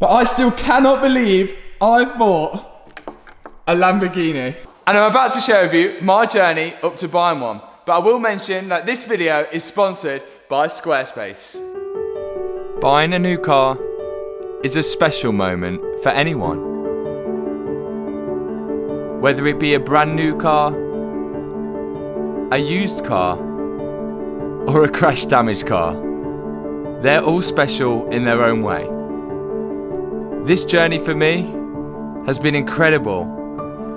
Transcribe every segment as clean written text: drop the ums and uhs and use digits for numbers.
But I still cannot believe I've bought a Lamborghini. And I'm about to share with you my journey up to buying one. But I will mention that this video is sponsored by Squarespace. Buying a new car is a special moment for anyone. Whether it be a brand new car, a used car, or a crash damaged car, they're all special in their own way. This journey for me has been incredible.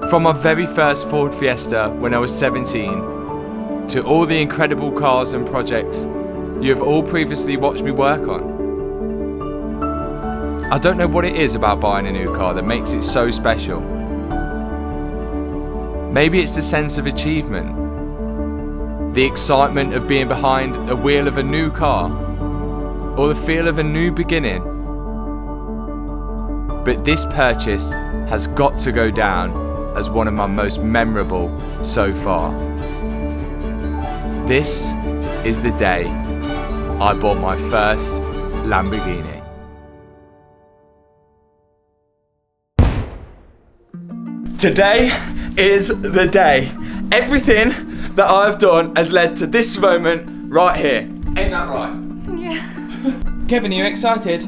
From my very first Ford Fiesta when I was 17, to all the incredible cars and projects you have all previously watched me work on. I don't know what it is about buying a new car that makes it so special. Maybe it's the sense of achievement, the excitement of being behind the wheel of a new car, or the feel of a new beginning. But this purchase has got to go down as one of my most memorable so far. This is the day I bought my first Lamborghini. Today is the day. Everything that I've done has led to this moment right here. Ain't that right? Yeah. Kevin, are you excited?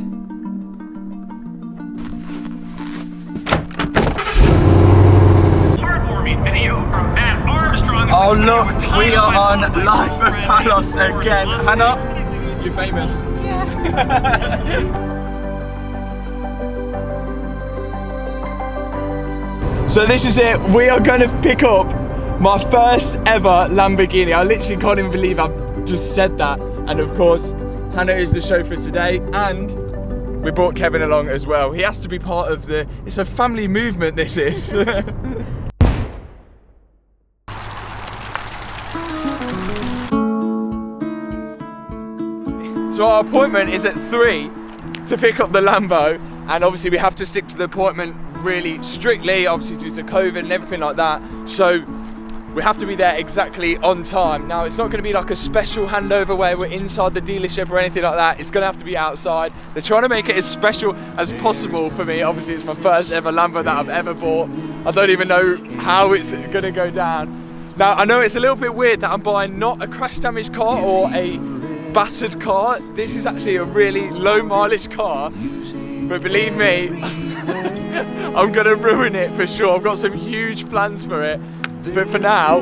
Heartwarming video from Matt Armstrong. Oh look, we are on Life of Palos again. Hannah, you're famous. Yeah. So this is it. We are going to pick up my first ever Lamborghini. I literally can't even believe I've just said that. And of course, Hannah is the chauffeur today, and we brought Kevin along as well. He has to be part of the, it's a family movement this is. So our appointment is at 3 to pick up the Lambo, and obviously we have to stick to the appointment really strictly, obviously due to COVID and everything like that. So we have to be there exactly on time. Now it's not going to be like a special handover where we're inside the dealership or anything like that. It's going to have to be outside. They're trying to make it as special as possible for me. Obviously it's my first ever Lambo that I've ever bought. I don't even know how it's going to go down. Now I know it's a little bit weird that I'm buying not a crash damaged car or a battered car. This is actually a really low mileage car, but believe me, I'm gonna ruin it for sure. I've got some huge plans for it, but for now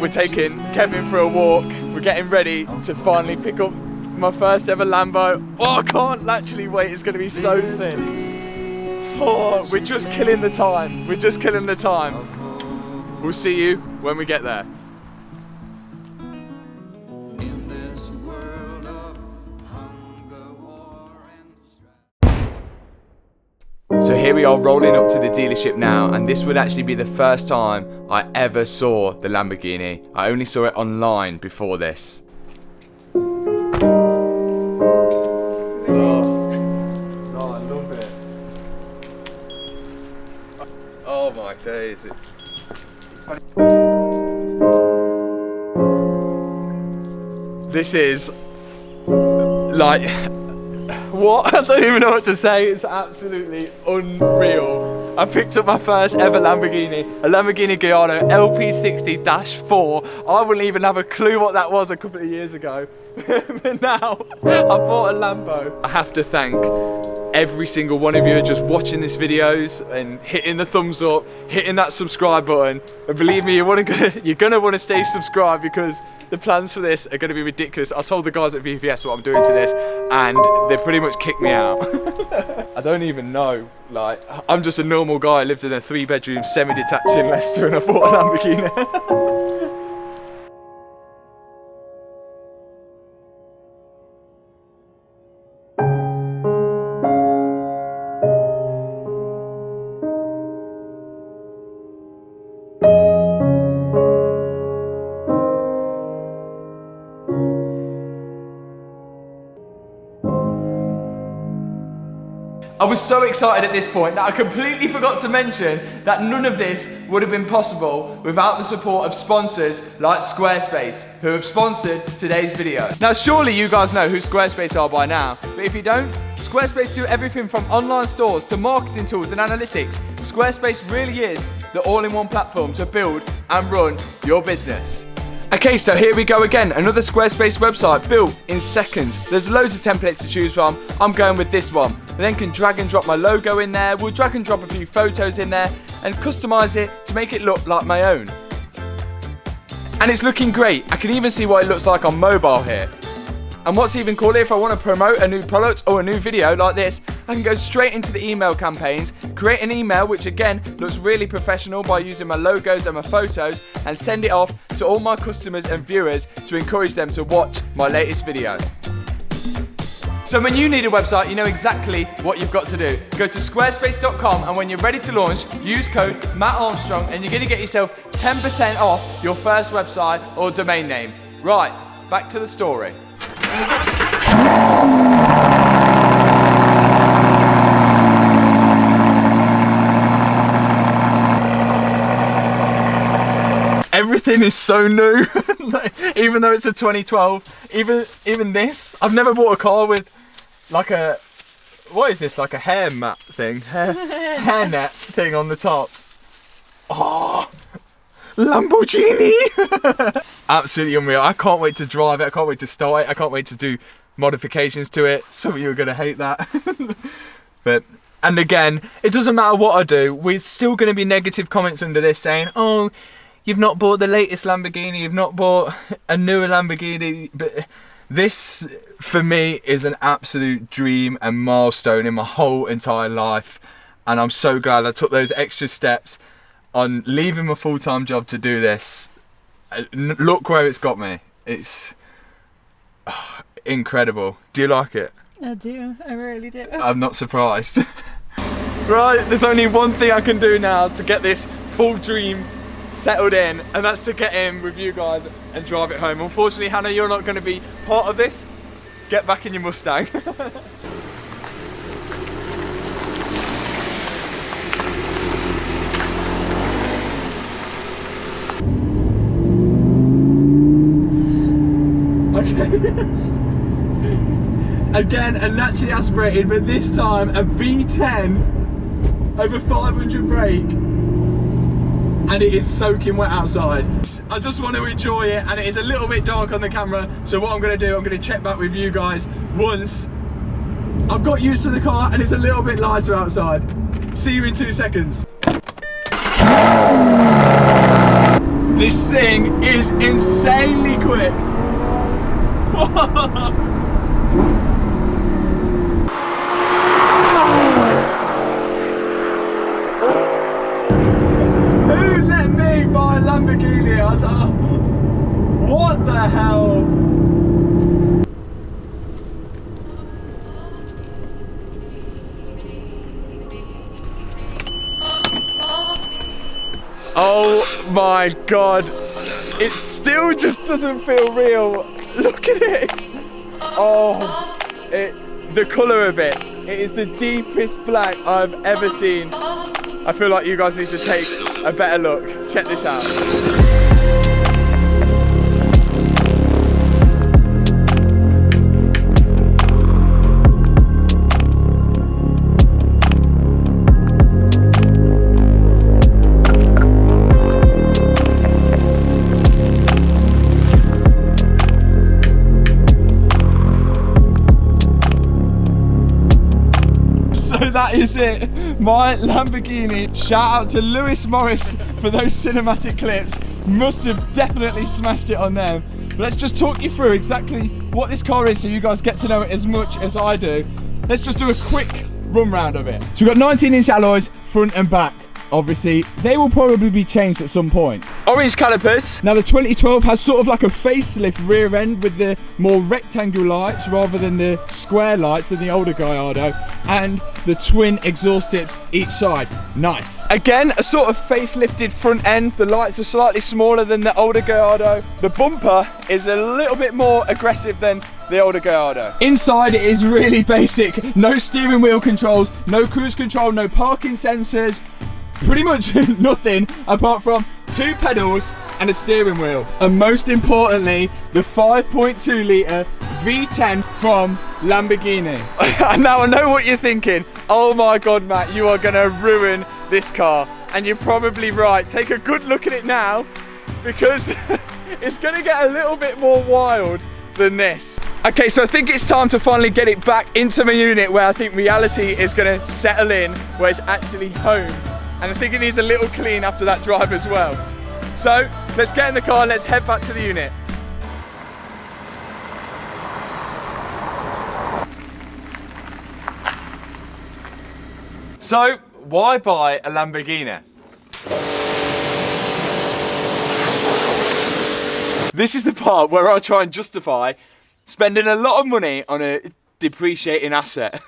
we're taking Kevin for a walk. We're getting ready to finally pick up my first ever Lambo. Oh, I can't actually wait. It's gonna be so sick. Oh, we're just killing the time. We're just killing the time. We'll see you when we get there. So here we are rolling up to the dealership now, and this would actually be the first time I ever saw the Lamborghini. I only saw it online before this. Oh, I love it. Oh my days. This is like, what? I don't even know what to say. It's absolutely unreal. I picked up my first ever Lamborghini, a Lamborghini Gallardo LP60-4. I wouldn't even have a clue what that was a couple of years ago. But now, I bought a Lambo. I have to thank every single one of you just watching these videos and hitting the thumbs up, hitting that subscribe button. And believe me, you're gonna want to stay subscribed, because the plans for this are going to be ridiculous. I told the guys at VPS what I'm doing to this, and they pretty much kicked me out. I don't even know. Like, I'm just a normal guy. I lived in a 3-bedroom semi-detached in Leicester, and I bought a Lamborghini. I was so excited at this point that I completely forgot to mention that none of this would have been possible without the support of sponsors like Squarespace, who have sponsored today's video. Now surely you guys know who Squarespace are by now, but if you don't, Squarespace do everything from online stores to marketing tools and analytics. Squarespace really is the all-in-one platform to build and run your business. Okay, so here we go again. Another Squarespace website built in seconds. There's loads of templates to choose from. I'm going with this one. I then can drag and drop my logo in there. We'll drag and drop a few photos in there and customize it to make it look like my own. And it's looking great. I can even see what it looks like on mobile here. And what's even cooler, if I want to promote a new product or a new video like this, I can go straight into the email campaigns, create an email which again looks really professional by using my logos and my photos, and send it off to all my customers and viewers to encourage them to watch my latest video. So when you need a website, you know exactly what you've got to do. Go to squarespace.com, and when you're ready to launch, use code Matt Armstrong and you're going to get yourself 10% off your first website or domain name. Right, back to the story. Everything is so new. Even though it's a 2012, even this, I've never bought a car with like a, what is this, like a hair mat thing, hair net thing on the top. Oh, Lamborghini. Absolutely unreal. I can't wait to drive it. I can't wait to start it. I can't wait to do modifications to it. Some of you are going to hate that. And again, it doesn't matter what I do. We're still going to be negative comments under this saying, oh, you've not bought the latest Lamborghini. You've not bought a newer Lamborghini. But this, for me, is an absolute dream and milestone in my whole entire life. And I'm so glad I took those extra steps on leaving my full-time job to do this. Look where it's got me. It's incredible. Do you like it? I do. I really do. I'm not surprised. Right, there's only one thing I can do now to get this full dream settled in, and that's to get in with you guys and drive it home. Unfortunately, Hannah, you're not going to be part of this. Get back in your Mustang. Again, a naturally aspirated, but this time a V10 over 500 brake, and it is soaking wet outside. I just want to enjoy it, and it is a little bit dark on the camera, so what I'm going to do, I'm going to check back with you guys once I've got used to the car and it's a little bit lighter outside. See you in 2 seconds. This thing is insanely quick. Who let me buy a Lamborghini? I don't know. What the hell? Oh my god. It still just doesn't feel real. Look at it. Oh, the colour of it. It is the deepest black I've ever seen. I feel like you guys need to take a better look. Check this out. That is it, my Lamborghini. Shout out to Lewis Morris for those cinematic clips. Must have definitely smashed it on them. But let's just talk you through exactly what this car is so you guys get to know it as much as I do. Let's just do a quick run round of it. So we've got 19-inch alloys front and back. Obviously, they will probably be changed at some point. Orange calipers. Now the 2012 has sort of like a facelift rear end with the more rectangular lights rather than the square lights than the older Gallardo, and the twin exhaust tips each side. Nice. Again, a sort of facelifted front end. The lights are slightly smaller than the older Gallardo. The bumper is a little bit more aggressive than the older Gallardo. Inside it is really basic. No steering wheel controls, no cruise control, no parking sensors. Pretty much nothing apart from 2 pedals and a steering wheel. And most importantly, the 5.2 litre V10 from Lamborghini. Now I know what you're thinking. Oh my God, Matt, you are gonna ruin this car. And you're probably right. Take a good look at it now, because it's gonna get a little bit more wild than this. Okay, so I think it's time to finally get it back into my unit, where I think reality is gonna settle in, where it's actually home. And I think it needs a little clean after that drive as well. So let's get in the car and let's head back to the unit. So why buy a Lamborghini? This is the part where I try and justify spending a lot of money on a depreciating asset.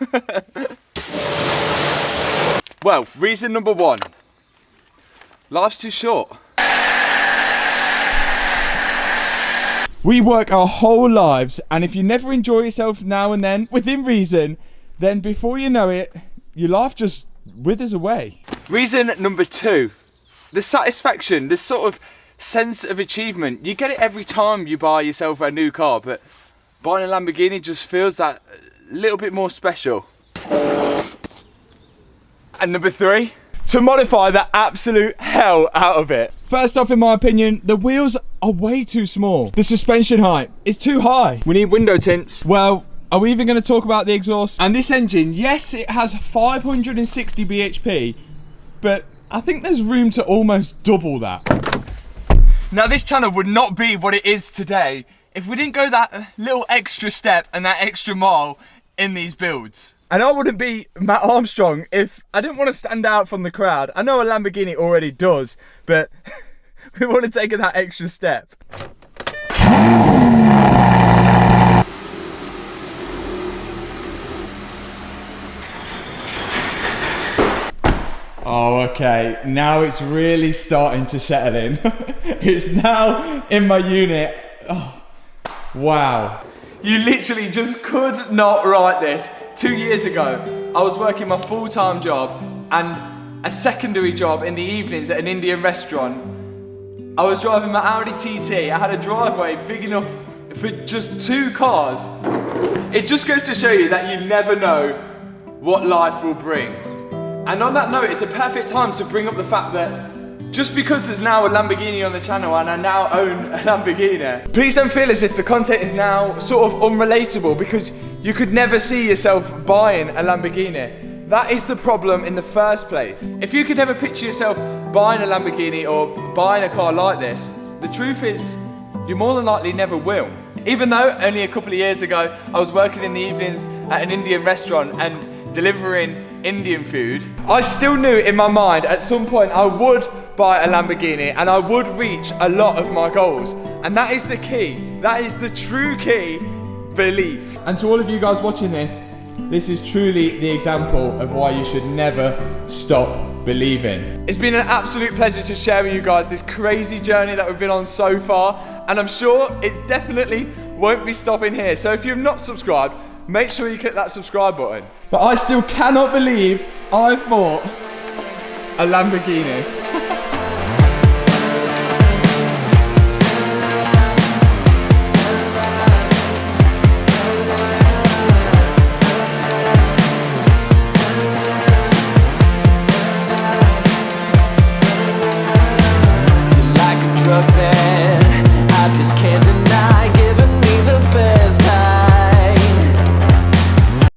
Well, reason number 1. Life's too short. We work our whole lives, and if you never enjoy yourself now and then, within reason, then before you know it, your life just withers away. Reason number 2. The satisfaction, this sort of sense of achievement. You get it every time you buy yourself a new car, but buying a Lamborghini just feels that little bit more special. And number 3, to modify the absolute hell out of it. First off, in my opinion, the wheels are way too small. The suspension height is too high. We need window tints. Well, are we even going to talk about the exhaust? And this engine, yes, it has 560 bhp, but I think there's room to almost double that. Now, this channel would not be what it is today if we didn't go that little extra step and that extra mile in these builds. And I wouldn't be Matt Armstrong if I didn't want to stand out from the crowd. I know a Lamborghini already does, but we want to take that extra step. Oh, okay. Now it's really starting to settle in. It's now in my unit. Oh, wow. You literally just could not write this. 2 years ago, I was working my full-time job and a secondary job in the evenings at an Indian restaurant. I was driving my Audi TT. I had a driveway big enough for just 2 cars. It just goes to show you that you never know what life will bring. And on that note, it's a perfect time to bring up the fact that just because there's now a Lamborghini on the channel and I now own a Lamborghini, please don't feel as if the content is now sort of unrelatable, because you could never see yourself buying a Lamborghini. That is the problem in the first place. If you could never picture yourself buying a Lamborghini or buying a car like this, the truth is, you more than likely never will. Even though only a couple of years ago, I was working in the evenings at an Indian restaurant and delivering Indian food, I still knew in my mind at some point I would buy a Lamborghini and I would reach a lot of my goals. And that is the key. That is the true key: belief. And to all of you guys watching this is truly the example of why you should never stop believing. It's been an absolute pleasure to share with you guys this crazy journey that we've been on so far, and I'm sure it definitely won't be stopping here. So if you've not subscribed, make sure you click that subscribe button. But I still cannot believe I've bought a Lamborghini.